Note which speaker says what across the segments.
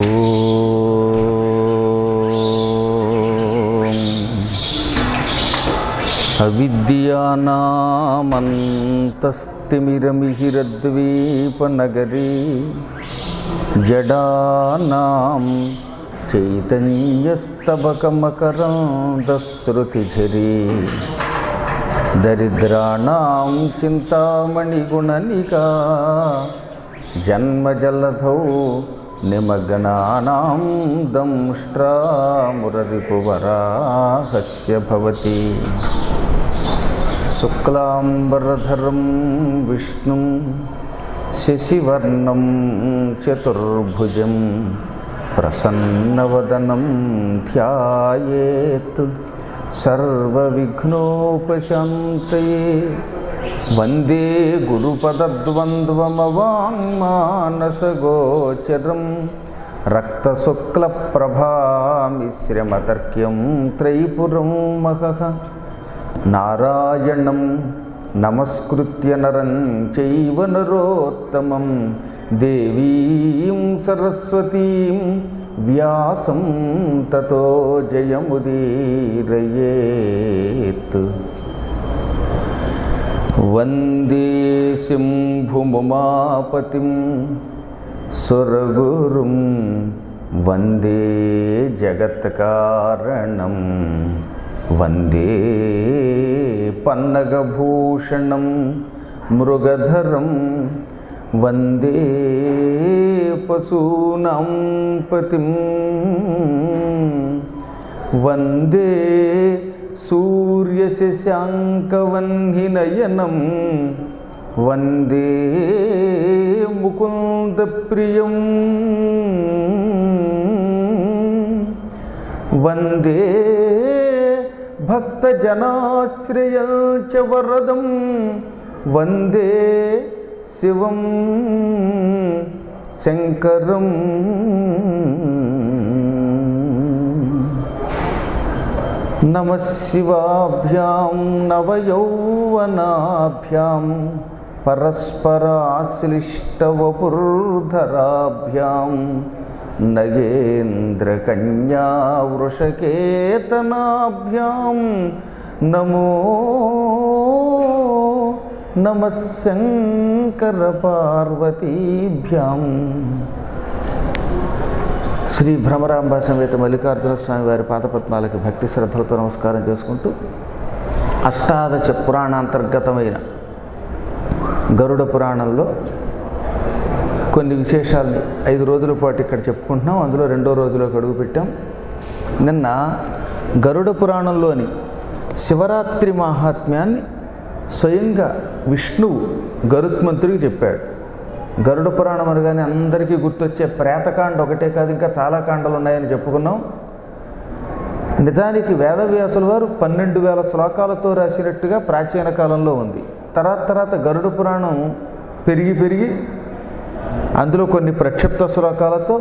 Speaker 1: అవిద్యానామంతస్తిమిరమిహిరద్వీపనగరీ జడానాం చైతన్యస్తబకమకరందశ్రుతిఝరీ దరిద్రాణాం చింతామణిగుణనికా జన్మజలధౌ నిమగ్నానాం దంష్ట్రామురరిపువరాహస్య భవతి. శుక్లాంబరధరం విష్ణుం శశివర్ణం చతుర్భుజం ప్రసన్నవదనం ధ్యాయేత్ సర్వవిఘ్నోపశాంతయే. వందే గురుపదద్వంద్వమవాంగ్మానసగోచరం రక్తశుక్లప్రభామిశ్రమతర్క్యం త్రైపురం మహః. నారాయణం నమస్కృత్య నరం చైవ నరోత్తమం దేవీం సరస్వతీం వ్యాసం తతో జయముదీరయేత్. వందే శంభుముమాపతిం సురగురుం వందే జగత్కారణం వందే పన్నగభూషణం మృగధరం వందే పశూనాం పతిం వందే సూర్యశశాంకవన్నినయనం వందే ముకుందప్రియం వందే భక్తజనాశ్రయం చ వరదం వందే శివం శంకరం. నమః శివాభ్యాం నవయౌవనాభ్యాం పరస్పరాశ్లిష్టవపుర్ధరాభ్యాం నగేంద్రకన్యా వృషకేతనాభ్యాం నమో నమః శంకర పార్వతీభ్యాం. శ్రీ భ్రమరాంబ సమేత మల్లికార్జున స్వామి వారి పాదపద్మాలకి భక్తి శ్రద్ధలతో నమస్కారం చేసుకుంటూ అష్టాదశ పురాణాంతర్గతమైన గరుడ పురాణంలో కొన్ని విశేషాలని 5 రోజుల పాటు ఇక్కడ చెప్పుకుంటున్నాం. అందులో 2వ రోజులోకి అడుగుపెట్టాం. నిన్న గరుడ పురాణంలోని శివరాత్రి మహాత్మ్యాన్ని స్వయంగా విష్ణువు గరుత్మంతుడికి చెప్పాడు. గరుడ పురాణం అనగానే అందరికీ గుర్తొచ్చే ప్రేతకాండ ఒకటే కాదు, ఇంకా చాలా కాండలు ఉన్నాయని చెప్పుకున్నాం. నిజానికి వేదవ్యాసుల వారు 12,000 శ్లోకాలతో రాసినట్టుగా ప్రాచీన కాలంలో ఉంది. తర్వాత గరుడ పురాణం పెరిగి అందులో కొన్ని ప్రక్షిప్త శ్లోకాలతో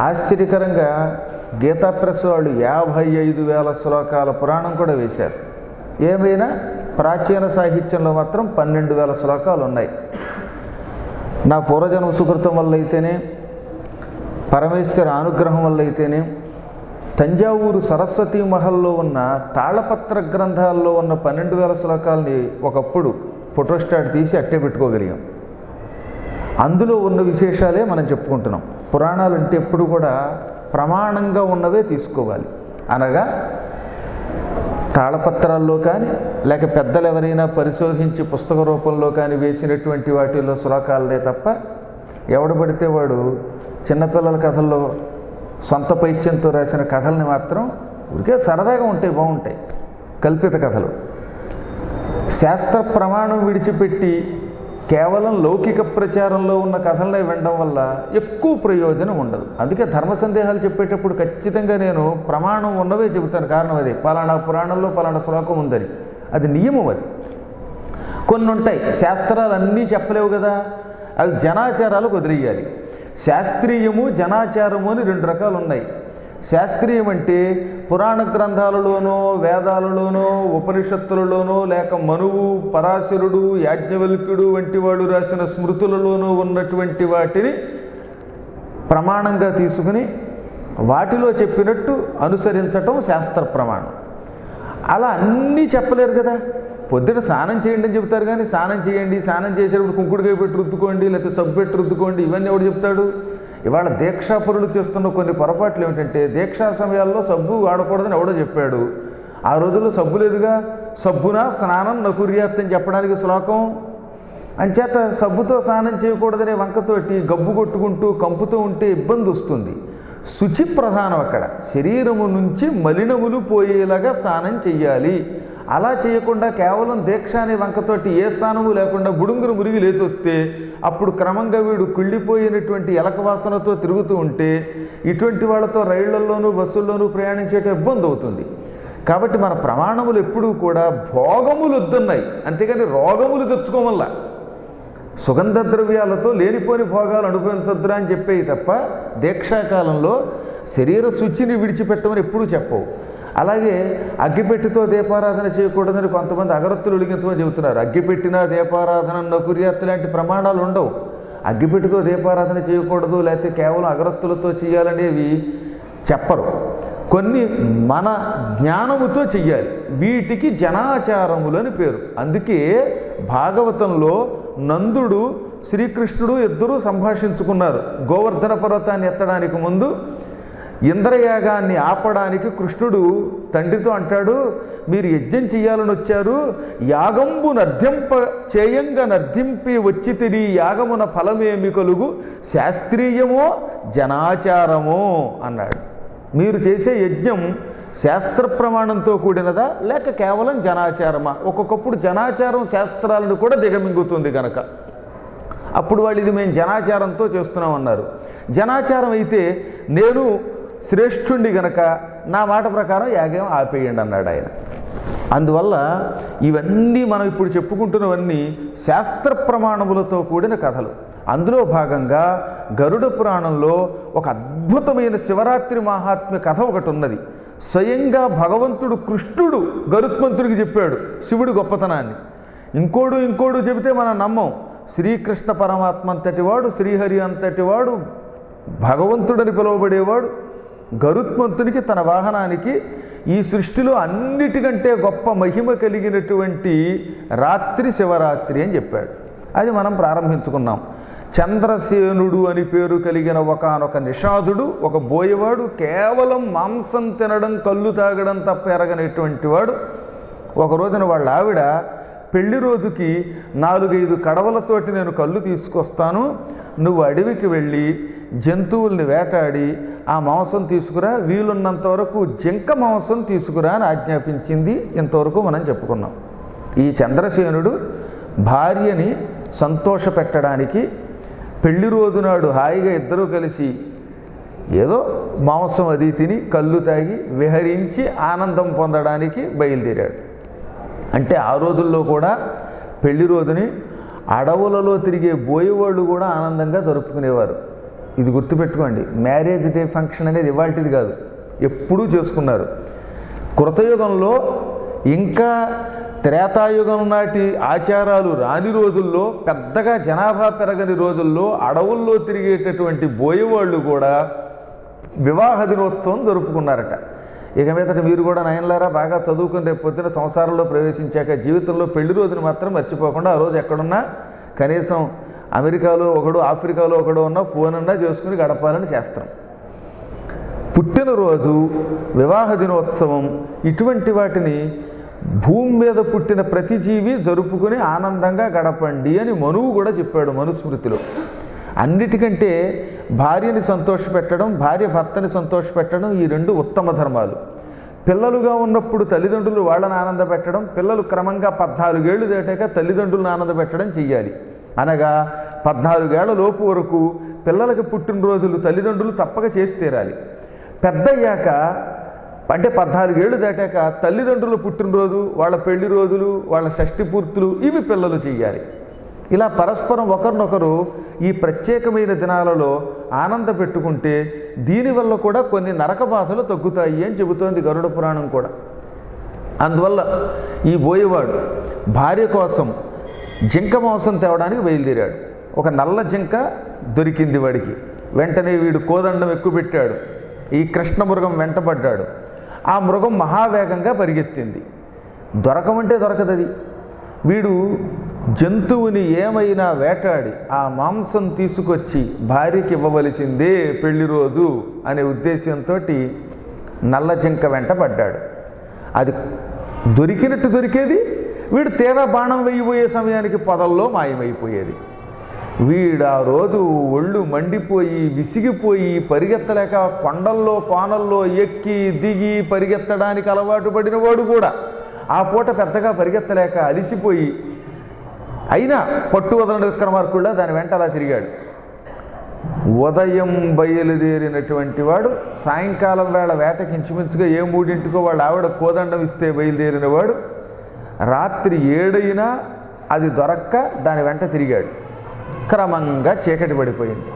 Speaker 1: ఆశ్చర్యకరంగా గీతా ప్రెస్ వాళ్ళు 55,000 శ్లోకాల పురాణం కూడా వేశారు. ఏమైనా ప్రాచీన సాహిత్యంలో మాత్రం 12,000 శ్లోకాలు ఉన్నాయి. నా పూర్వజన్మ సుకృతం వల్ల అయితేనే, పరమేశ్వర అనుగ్రహం వల్ల అయితేనే, తంజావూరు సరస్వతీ మహల్లో ఉన్న తాళపత్ర గ్రంథాల్లో ఉన్న 12,000 శ్లోకాలని ఒకప్పుడు ఫోటోస్టాట్ తీసి అట్టే పెట్టుకోగలిగాం. అందులో ఉన్న విశేషాలే మనం చెప్పుకుంటున్నాం. పురాణాలు అంటే ఎప్పుడు కూడా ప్రమాణంగా ఉన్నవే తీసుకోవాలి. అనగా తాళపత్రాల్లో కానీ లేక పెద్దలు ఎవరైనా పరిశోధించి పుస్తక రూపంలో కానీ వేసినటువంటి వాటిల్లో శ్లోకాలనే తప్ప ఎవడు పడితే వాడు చిన్నపిల్లల కథల్లో సొంత పైత్యంతో రాసిన కథల్ని మాత్రం ఊరికే సరదాగా ఉంటాయి, బాగుంటాయి. కల్పిత కథలు శాస్త్ర ప్రమాణం విడిచిపెట్టి కేవలం లౌకిక ప్రచారంలో ఉన్న కథలనే వినడం వల్ల ఎక్కువ ప్రయోజనం ఉండదు. అందుకే ధర్మ సందేహాలు చెప్పేటప్పుడు ఖచ్చితంగా నేను ప్రమాణం ఉన్నవే చెబుతాను. కారణం అదే, పలానా పురాణంలో పలానా శ్లోకం ఉందని, అది నియమం. అది కొన్ని ఉంటాయి, శాస్త్రాలు అన్నీ చెప్పలేవు కదా, అవి జనాచారాలకు వదిలేయాలి. శాస్త్రీయము జనాచారము అని 2 రకాలు ఉన్నాయి. శాస్త్రీయం అంటే పురాణ గ్రంథాలలోనో వేదాలలోనో ఉపనిషత్తులలోనో లేక మనువు పరాశరుడు యాజ్ఞవల్క్యుడు వంటి వాడు రాసిన స్మృతులలోనూ ఉన్నటువంటి వాటిని ప్రమాణంగా తీసుకుని వాటిలో చెప్పినట్టు అనుసరించటం శాస్త్ర ప్రమాణం. అలా అన్నీ చెప్పలేరు కదా. పొద్దుట స్నానం చేయండి అని చెప్తారు, కానీ స్నానం చేయండి, స్నానం చేసేటప్పుడు కుంకుడుకాయ పెట్టి రుద్దుకోండి, లేకపోతే సబ్బు పెట్టి రుద్దుకోండి, ఇవన్నీ ఎవడు చెప్తాడు? ఇవాళ దీక్షాపరులు చేస్తున్న కొన్ని పొరపాట్లు ఏమిటంటే, దీక్షా సమయాల్లో సబ్బు వాడకూడదని ఎవడో చెప్పాడు. ఆ రోజుల్లో సబ్బు లేదుగా. సబ్బున స్నానం నకుర్యాత్ అని చెప్పడానికి శ్లోకం. అంచేత సబ్బుతో స్నానం చేయకూడదనే వంకతోటి గబ్బు కొట్టుకుంటూ కంపుతూ ఉంటే ఇబ్బంది వస్తుంది. శుచి ప్రధానం అక్కడ. శరీరము నుంచి మలినములు పోయేలాగా స్నానం చెయ్యాలి. అలా చేయకుండా కేవలం దీక్ష అనే వంకతోటి ఏ స్నానము లేకుండా బుడుంగురు మురిగి లేచొస్తే అప్పుడు క్రమంగా వీడు కుళ్ళిపోయినటువంటి ఎలక వాసనతో తిరుగుతూ ఉంటే ఇటువంటి వాళ్ళతో రైళ్లలోనూ బస్సుల్లోనూ ప్రయాణించేట ఇబ్బంది అవుతుంది. కాబట్టి మన ప్రమాణములు ఎప్పుడూ కూడా భోగములు వద్దున్నాయి, అంతేగాని రోగములు తెచ్చుకోమల్లా. సుగంధ ద్రవ్యాలతో లేనిపోని భోగాలు అనుభవించద్దురా అని చెప్పేవి తప్ప దీక్షాకాలంలో శరీర శుచిని విడిచిపెట్టమని ఎప్పుడూ చెప్పవు. అలాగే అగ్గిపెట్టితో దీపారాధన చేయకూడదని కొంతమంది అగరత్తులు వెలిగించమని చెబుతున్నారు. అగ్గిపెట్టినా దీపారాధన నకుర్యాత్ లాంటి ప్రమాణాలు ఉండవు. అగ్గిపెట్టితో దీపారాధన చేయకూడదు, లేకపోతే కేవలం అగరత్తులతో చేయాలనేవి చెప్పరు. కొన్ని మన జ్ఞానముతో చెయ్యాలి. వీటికి జనాచారములు అని పేరు. అందుకే భాగవతంలో నందుడు శ్రీకృష్ణుడు ఇద్దరూ సంభాషించుకున్నారు. గోవర్ధన పర్వతాన్ని ఎత్తడానికి ముందు ఇంద్రయాగాన్ని ఆపడానికి కృష్ణుడు తండ్రితో అంటాడు, మీరు యజ్ఞం చెయ్యాలని వచ్చారు, యాగంబు నర్ధింప చేయంగా నర్ధింపి వచ్చి తిరిగి యాగమున ఫలమేమి కలుగు, శాస్త్రీయమో జనాచారమో అన్నాడు. మీరు చేసే యజ్ఞం శాస్త్ర ప్రమాణంతో కూడినదా లేక కేవలం జనాచారమా? ఒక్కొక్కప్పుడు జనాచారం శాస్త్రాలను కూడా దిగమింగుతుంది కనుక అప్పుడు వాళ్ళు ఇది మేము జనాచారంతో చేస్తున్నామన్నారు. జనాచారం అయితే నేను శ్రేష్ఠుండి గనక నా మాట ప్రకారం యాగం ఆపేయండి అన్నాడు ఆయన. అందువల్ల ఇవన్నీ మనం ఇప్పుడు చెప్పుకుంటున్నవన్నీ శాస్త్ర ప్రమాణములతో కూడిన కథలు. అందులో భాగంగా గరుడ పురాణంలో ఒక అద్భుతమైన శివరాత్రి మహాత్మ్య కథ ఒకటి ఉన్నది. స్వయంగా భగవంతుడు కృష్ణుడు గరుత్మంతుడికి చెప్పాడు శివుడి గొప్పతనాన్ని. ఇంకోడు చెబితే మనం నమ్మం. శ్రీకృష్ణ పరమాత్మ అంతటివాడు, శ్రీహరి అంతటివాడు, భగవంతుడని పిలువబడేవాడు గరుత్మంతునికి తన వాహనానికి ఈ సృష్టిలో అన్నిటికంటే గొప్ప మహిమ కలిగినటువంటి రాత్రి శివరాత్రి అని చెప్పాడు. అది మనం ప్రారంభించుకున్నాం. చంద్రసేనుడు అని పేరు కలిగిన ఒకానొక నిషాదుడు, ఒక బోయవాడు, కేవలం మాంసం తినడం కళ్ళు తాగడం తప్ప ఎరగనటువంటి వాడు. ఒక రోజున వాళ్ళ ఆవిడ పెళ్లి రోజుకి 4-5 కడవలతోటి నేను కళ్ళు తీసుకొస్తాను, నువ్వు అడవికి వెళ్ళి జంతువుల్ని వేటాడి ఆ మాంసం తీసుకురా, వీలున్నంత వరకు జింక మాంసం తీసుకురా అని ఆజ్ఞాపించింది. ఇంతవరకు మనం చెప్పుకున్నాం. ఈ చంద్రసేనుడు భార్యని సంతోషపెట్టడానికి పెళ్లి రోజునాడు హాయిగా ఇద్దరూ కలిసి ఏదో మాంసం అది తిని కళ్ళు తాగి విహరించి ఆనందం పొందడానికి బయలుదేరాడు. అంటే ఆ రోజుల్లో కూడా పెళ్లి రోజుని అడవులలో తిరిగే బోయేవాళ్ళు కూడా ఆనందంగా జరుపుకునేవారు. ఇది గుర్తుపెట్టుకోండి. మ్యారేజ్ డే ఫంక్షన్ అనేది ఇవాల్టిది కాదు, ఎప్పుడూ చేసుకున్నారు. కృతయుగంలో ఇంకా త్రేతాయుగం నాటి ఆచారాలు రాని రోజుల్లో, పెద్దగా జనాభా పెరగని రోజుల్లో అడవుల్లో తిరిగేటటువంటి బోయేవాళ్ళు కూడా వివాహ దినోత్సవం జరుపుకున్నారట. ఇక మీదట మీరు కూడా నయనలారా బాగా చదువుకుని రేపు పొద్దున సంసారంలో ప్రవేశించాక జీవితంలో పెళ్లి రోజును మాత్రం మర్చిపోకుండా ఆ రోజు ఎక్కడున్నా కనీసం అమెరికాలో ఒకడు ఆఫ్రికాలో ఒకడు ఉన్న ఫోన్ అన్నా చేసుకుని గడపాలని శాస్త్రం. పుట్టినరోజు, వివాహ దినోత్సవం ఇటువంటి వాటిని భూమి మీద పుట్టిన ప్రతి జీవి జరుపుకుని ఆనందంగా గడపండి అని మనువు కూడా చెప్పాడు మనుస్మృతిలో. అన్నిటికంటే భార్యని సంతోషపెట్టడం, భార్య భర్తని సంతోషపెట్టడం, ఈ రెండు ఉత్తమ ధర్మాలు. పిల్లలుగా ఉన్నప్పుడు తల్లిదండ్రులు వాళ్ళని ఆనందపెట్టడం, పిల్లలు క్రమంగా 14 ఏళ్ళు దాటాక తల్లిదండ్రులను ఆనందపెట్టడం చెయ్యాలి. అనగా 14 ఏళ్ల లోపు వరకు పిల్లలకి పుట్టినరోజులు తల్లిదండ్రులు తప్పక చేసి తీరాలి. పెద్దయ్యాక అంటే 14 ఏళ్ళు దాటాక తల్లిదండ్రుల పుట్టినరోజు, వాళ్ళ పెళ్లి రోజులు, వాళ్ళ షష్ఠి పూర్తులు ఇవి పిల్లలు చెయ్యాలి. ఇలా పరస్పరం ఒకరినొకరు ఈ ప్రత్యేకమైన దినాలలో ఆనంద పెట్టుకుంటే దీనివల్ల కూడా కొన్ని నరక బాధలు తగ్గుతాయి అని చెబుతోంది గరుడ పురాణం కూడా. అందువల్ల ఈ బోయేవాడు భార్య కోసం జింక మాంసం తేవడానికి బయలుదేరాడు. ఒక నల్ల జింక దొరికింది వాడికి. వెంటనే వీడు కోదండం ఎక్కుపెట్టాడు. ఈ కృష్ణ మృగం వెంటబడ్డాడు. ఆ మృగం మహావేగంగా పరిగెత్తింది. దొరకమంటే దొరకదది. వీడు జంతువుని ఏమైనా వేటాడి ఆ మాంసం తీసుకొచ్చి భార్యకి ఇవ్వవలసిందే పెళ్లి రోజు అనే ఉద్దేశంతో నల్ల జింక వెంటబడ్డాడు. అది దొరికినట్టు దొరికేది, వీడు తీరా బాణం వేయబోయే సమయానికి పొదల్లో మాయమైపోయేది. వీడు ఆ రోజు ఒళ్ళు మండిపోయి విసిగిపోయి పరిగెత్తలేక కొండల్లో కోనల్లో ఎక్కి దిగి పరిగెత్తడానికి అలవాటు పడినవాడు కూడా ఆ పూట పెద్దగా పరిగెత్తలేక అలిసిపోయి అయినా పట్టు వదలని విక్రమార్కుడిలా దాని వెంట అలా తిరిగాడు. ఉదయం బయలుదేరినటువంటి వాడు సాయంకాలం వేళ వేటకి ఇంచుమించుగా 3 వాళ్ళ ఆవిడ కోదండం ఇస్తే బయలుదేరిన వాడు రాత్రి 7 అయినా అది దొరక్క దాని వెంట తిరిగాడు. క్రమంగా చీకటి పడిపోయింది.